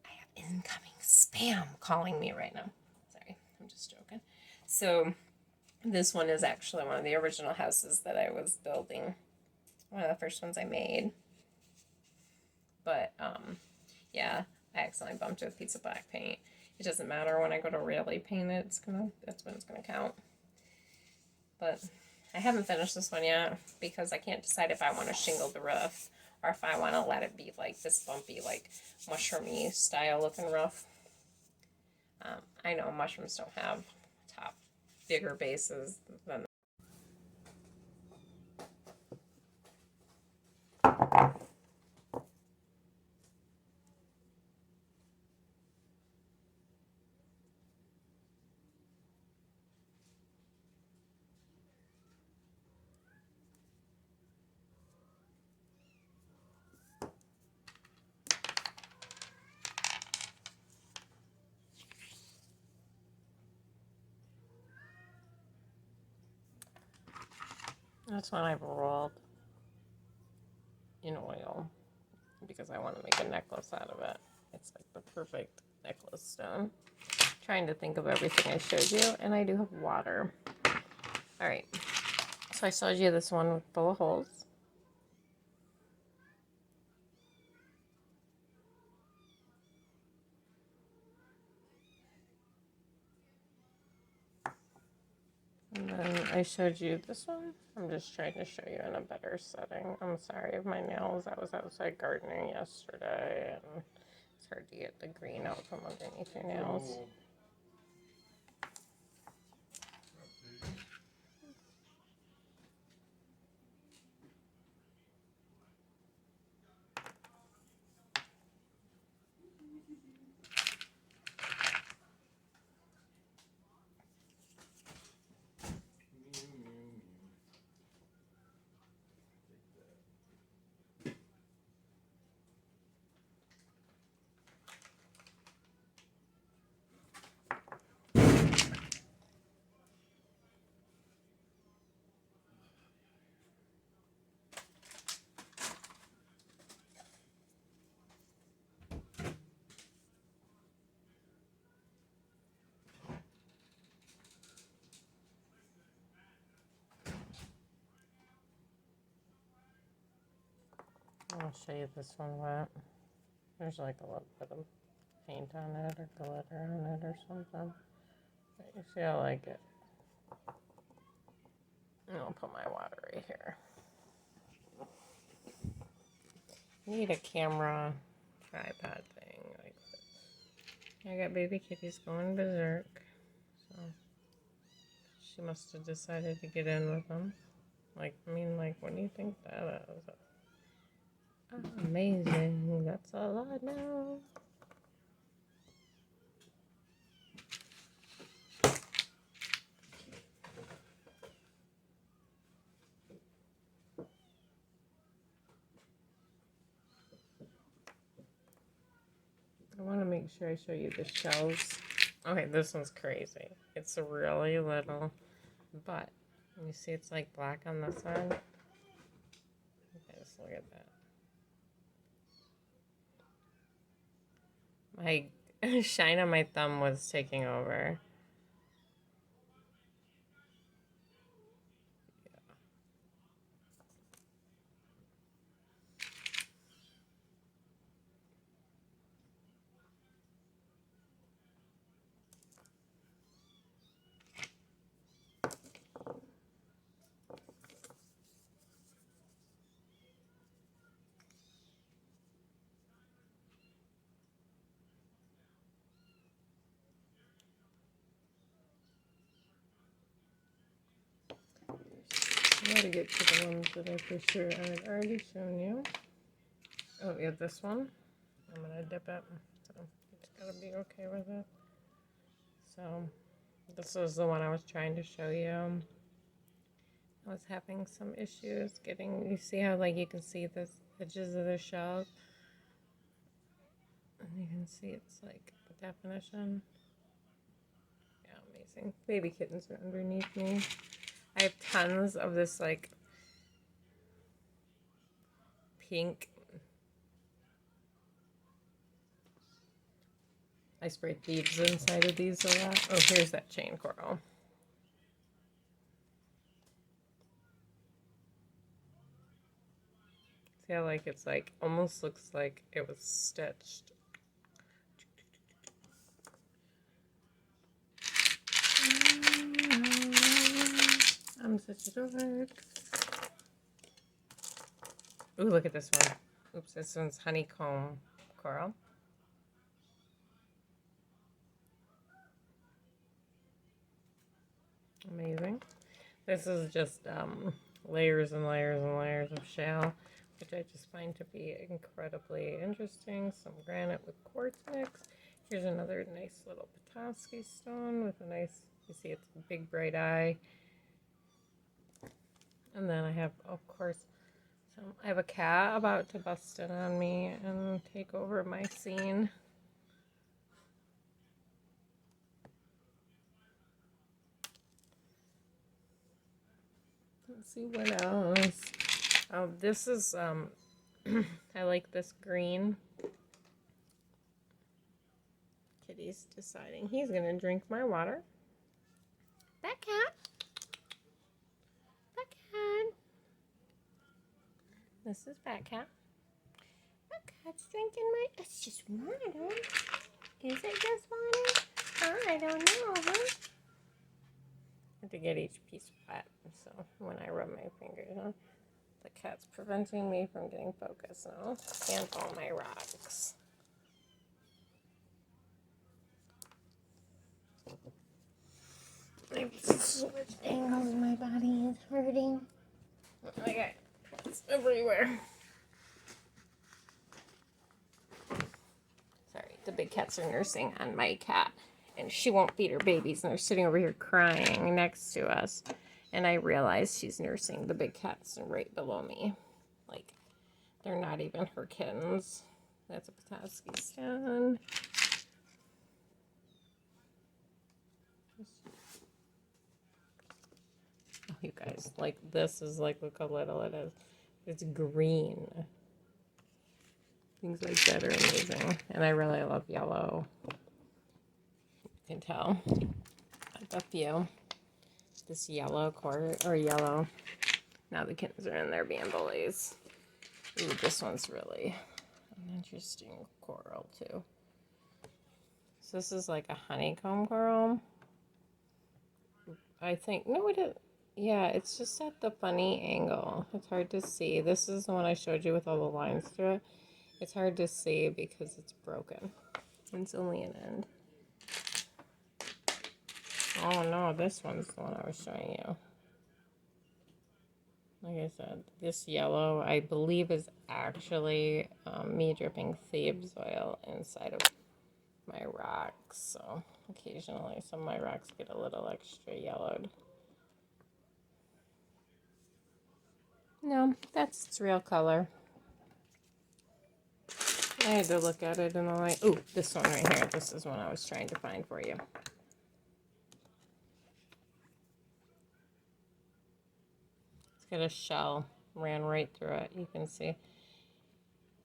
I have incoming spam calling me right now. Sorry, I'm just joking. So this one is actually one of the original houses that I was building. One of the first ones I made. But yeah, I accidentally bumped it with pizza black paint. It doesn't matter when I go to really paint it. That's when it's gonna count. But I haven't finished this one yet because I can't decide if I want to shingle the roof or if I want to let it be like this bumpy, like mushroomy style looking roof. I know mushrooms don't have top bigger bases than. That's when I've rolled in oil because I want to make a necklace out of it. It's like the perfect necklace stone. Trying to think of everything I showed you, and I do have water. All right, so I showed you this one full of holes. And then I showed you this one. I'm just trying to show you in a better setting. I'm sorry of my nails. I was outside gardening yesterday, and it's hard to get the green out from underneath your nails. I'll show you this one wet. There's like a little bit of paint on it or glitter on it or something. But you see, I like it. And I'll put my water right here. You need a camera tripod thing like this. I got baby kitties going berserk. So she must have decided to get in with them. Like, I mean, like, what do you think that is? Amazing. That's a lot now. I want to make sure I show you the shells. Okay, this one's crazy. It's really little, but you see it's like black on this side. Okay, just look at that. My shine on my thumb was taking over. I gotta get to the ones that I for sure I had already shown you. Oh, yeah, this one. I'm gonna dip it. So you just gotta be okay with it. So this is the one I was trying to show you. I was having some issues getting, you see how like you can see the edges of the shells? And you can see it's like the definition. Yeah, amazing. Baby kittens are underneath me. I have tons of this like pink. I sprayed thieves inside of these a lot. Oh, here's that chain coral. See how like it's like almost looks like it was stitched. I'm such a dork. Ooh, look at this one. Oops, this one's honeycomb coral. Amazing. This is just layers and layers and layers of shell, which I just find to be incredibly interesting. Some granite with quartz mix. Here's another nice little Petoskey stone with a nice, you see it's a big bright eye. And then I have, of course, I have a cat about to bust in on me and take over my scene. Let's see what else. Oh, this is, I like this green. Kitty's deciding he's going to drink my water. That cat. That cat. This is Fat Cat. That cat's drinking my... It's just water. Is it just water? I don't know, huh? I have to get each piece wet, so when I rub my fingers on, the cat's preventing me from getting focused now. And all my rocks. I've switched angles. My body is hurting. Okay, it's everywhere. Sorry, the big cats are nursing on my cat, and she won't feed her babies, and they're sitting over here crying next to us. And I realize she's nursing the big cats right below me. Like, they're not even her kittens. That's a Petoskey stone. Oh, you guys, like, this is like, look how little it is. It's green. Things like that are amazing. And I really love yellow. You can tell. I have a few. This yellow quartz, or yellow. Now the kittens are in there being bullies. Ooh, this one's really an interesting coral too. So this is like a honeycomb coral. I think, no, it is. Yeah, it's just at the funny angle. It's hard to see. This is the one I showed you with all the lines through it. It's hard to see because it's broken. It's only an end. Oh no, this one's the one I was showing you. Like I said, this yellow, I believe, is actually me dripping thieves oil inside of my rocks. So occasionally some of my rocks get a little extra yellowed. No, that's its real color. I had to look at it in the light. Ooh, this one right here. This is one I was trying to find for you. It's got a shell, ran right through it. You can see.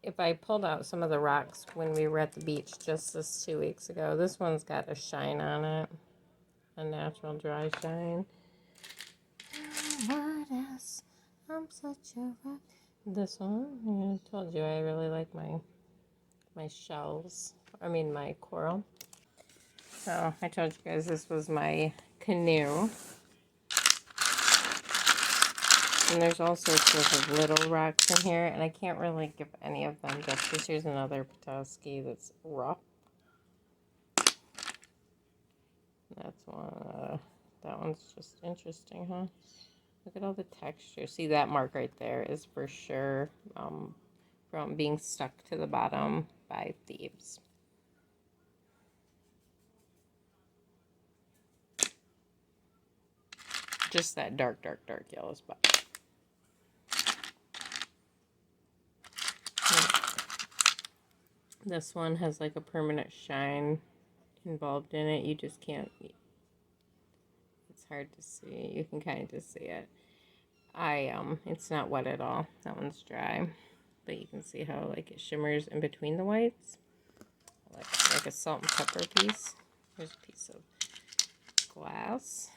If I pulled out some of the rocks when we were at the beach just this 2 weeks ago, this one's got a shine on it. A natural dry shine. What else? I'm such a rock. This one, I told you I really like my shells. I mean my coral. So I told you guys this was my canoe. And there's all sorts of little rocks in here, and I can't really give any of them justice. Here's another Petoskey that's rough. That's one. That one's just interesting, huh? Look at all the texture. See, that mark right there is for sure from being stuck to the bottom by thieves. Just that dark, dark, dark yellow spot. This one has like a permanent shine involved in it. You just can't, it's hard to see. You can kind of see it. It's not wet at all. That one's dry. But you can see how like it shimmers in between the whites. Like a salt and pepper piece. Here's a piece of glass.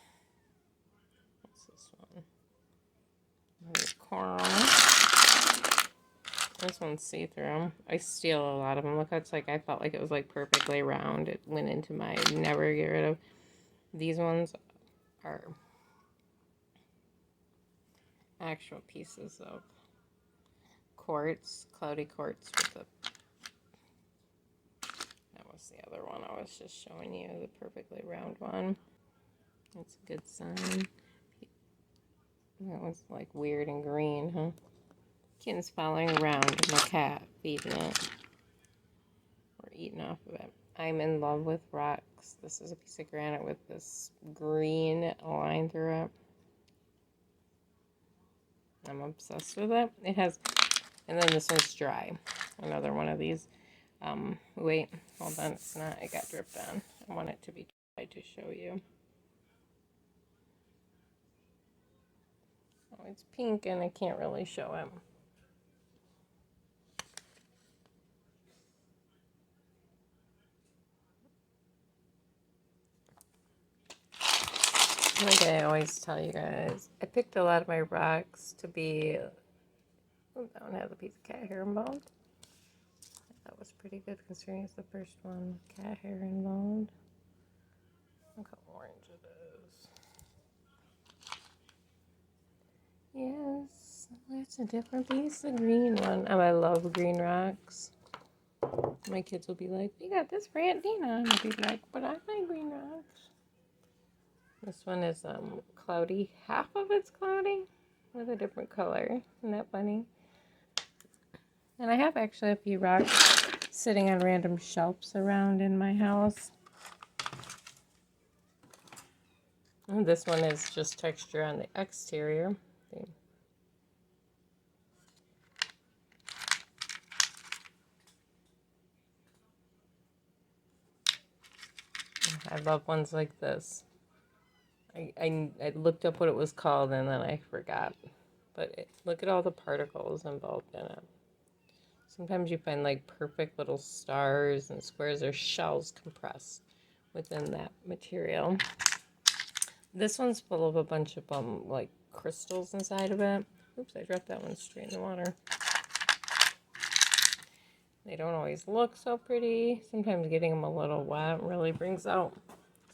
What's this one? Another coral. This one's see-through. I steal a lot of them. Look how it's like, I felt like it was like perfectly round. It went into my never get rid of. These ones are actual pieces of quartz, cloudy quartz with a, that was the other one I was just showing you, the perfectly round one. That's a good sign. That one's like weird and green, huh? Kitten's following around my cat, feeding it. Or eating off of it. I'm in love with rocks. This is a piece of granite with this green line through it. I'm obsessed with it. It has, and then this one's dry. Another one of these. Wait, hold on, it's not, it got dripped on. I want it to be dry to show you. Oh, it's pink and I can't really show it. Like I always tell you guys, I picked a lot of my rocks to be, oh, that one has a piece of cat hair involved. That was pretty good considering it's the first one. Cat hair involved. Look how orange it is. Yes, it's a different piece, the green one. Oh, I love green rocks. My kids will be like, "We got this for Aunt Dina," and I'll be like, "But I like green rocks." This one is cloudy. Half of it's cloudy with a different color. Isn't that funny? And I have actually a few rocks sitting on random shelves around in my house. And this one is just texture on the exterior. I love ones like this. I looked up what it was called and then I forgot. But look at all the particles involved in it. Sometimes you find like perfect little stars and squares or shells compressed within that material. This one's full of a bunch of like crystals inside of it. Oops, I dropped that one straight in the water. They don't always look so pretty. Sometimes getting them a little wet really brings out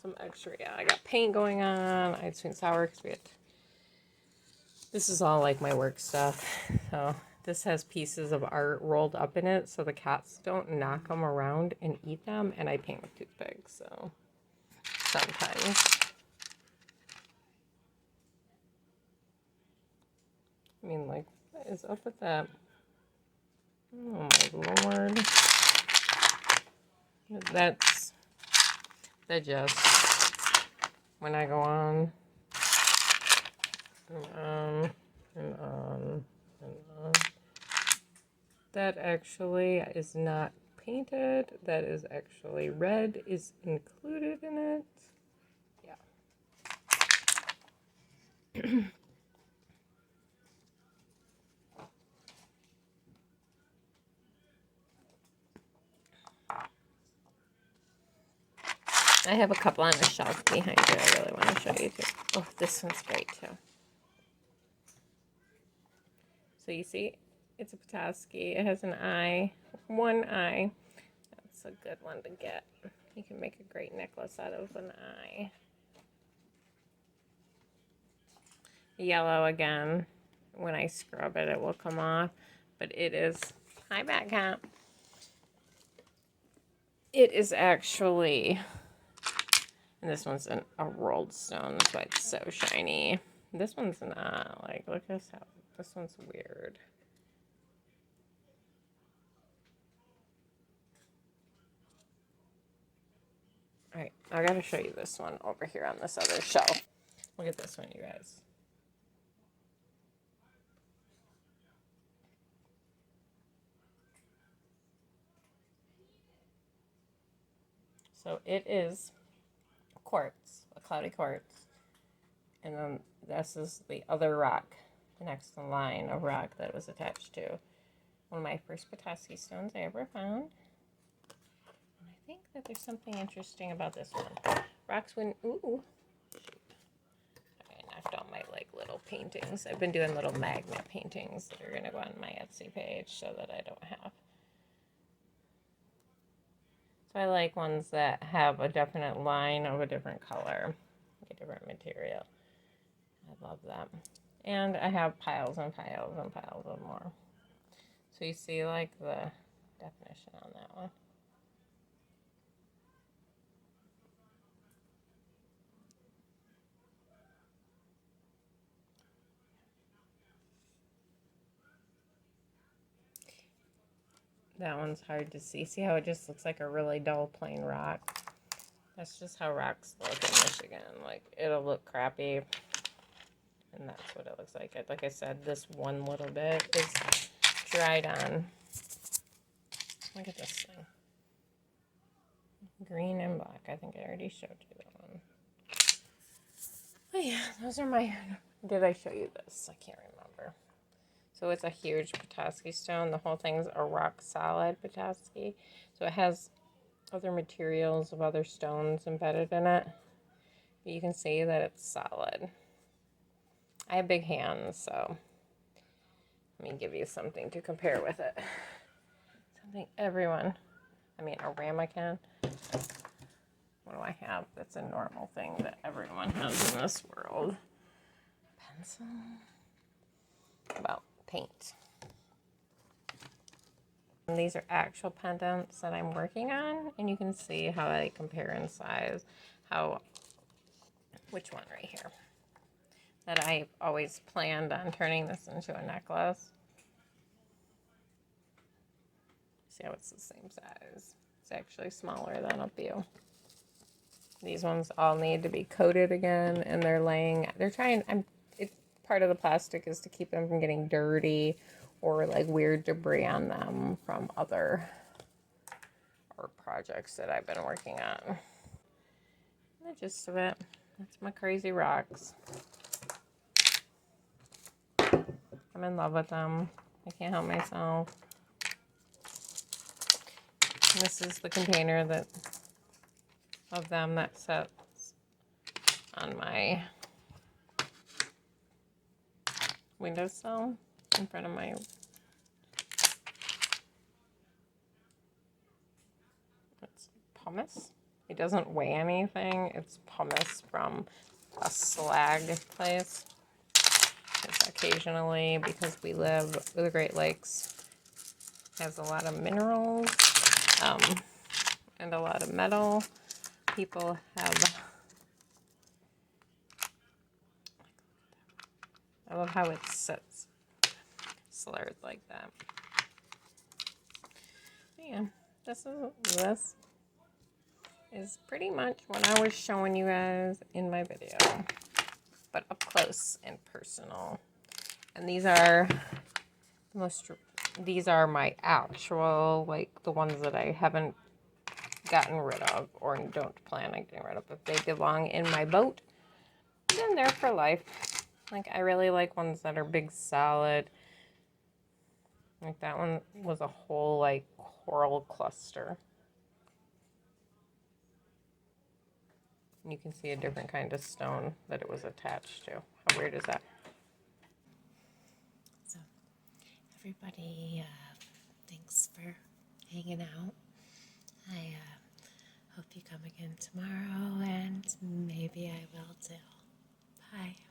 some extra. Yeah, I got paint going on. I had sweet and sour because we had. This is all like my work stuff. So this has pieces of art rolled up in it so the cats don't knock them around and eat them. And I paint with toothpicks, so sometimes. I mean, like, what is up with that? Oh my lord. That's the gist. When I go on and on and on and on. That actually is not painted. That is actually red is included in it. Yeah. I have a couple on the shelf behind you I really want to show you too. Oh, this one's great too. So you see, it's a Petoskey. It has an eye, one eye. That's a good one to get. You can make a great necklace out of an eye. Yellow again. When I scrub it, it will come off. But it is, hi back cat. It is actually, and this one's a rolled stone. That's why it's so shiny. This one's not. Like, look at this. This one's weird. All right, I gotta show you this one over here on this other shelf. Look at this one, you guys. So it is quartz, a cloudy quartz. And then this is the other rock, the next in line of rock that was attached to one of my first Petoskey stones I ever found. And I think that there's something interesting about this one. Rocks when, ooh, shoot. I knocked all my like little paintings. I've been doing little magnet paintings that are gonna go on my Etsy page so that I don't have. So I like ones that have a definite line of a different color, like a different material. I love them. And I have piles and piles and piles of more. So you see like the definition on that one. That one's hard to see. See how it just looks like a really dull plain rock? That's just how rocks look in Michigan. Like, it'll look crappy. And that's what it looks like. Like I said, this one little bit is dried on. Look at this thing. Green and black. I think I already showed you that one. Oh yeah, those are my... Did I show you this? I can't remember. So it's a huge Petoskey stone. The whole thing's a rock solid Petoskey. So it has other materials of other stones embedded in it. But you can see that it's solid. I have big hands, so let me give you something to compare with it. Something everyone, I mean, a ramekin. What do I have that's a normal thing that everyone has in this world? Pencil. About paint. And these are actual pendants that I'm working on, and you can see how they compare in size. Which one right here? That I always planned on turning this into a necklace. See how it's the same size? It's actually smaller than a few. These ones all need to be coated again, and they're trying, it's part of the plastic is to keep them from getting dirty or like weird debris on them from other projects that I've been working on. The gist of it, that's my crazy rocks. I'm in love with them. I can't help myself. And this is the container of them that sits on my windowsill in front of my pumice. It doesn't weigh anything. It's pumice from a slag place. It's occasionally, because we live with the Great Lakes, has a lot of minerals and a lot of metal. People have, I love how it sits slurred like that. Yeah, this is pretty much what I was showing you guys in my video, but up close and personal. And these are these are my actual, like the ones that I haven't gotten rid of or don't plan on getting rid of. If they belong in my boat, then they're for life. Like, I really like ones that are big, solid. Like that one was a whole like coral cluster. You can see a different kind of stone that it was attached to. How weird is that? So, everybody, thanks for hanging out. I hope you come again tomorrow, and maybe I will too. Bye.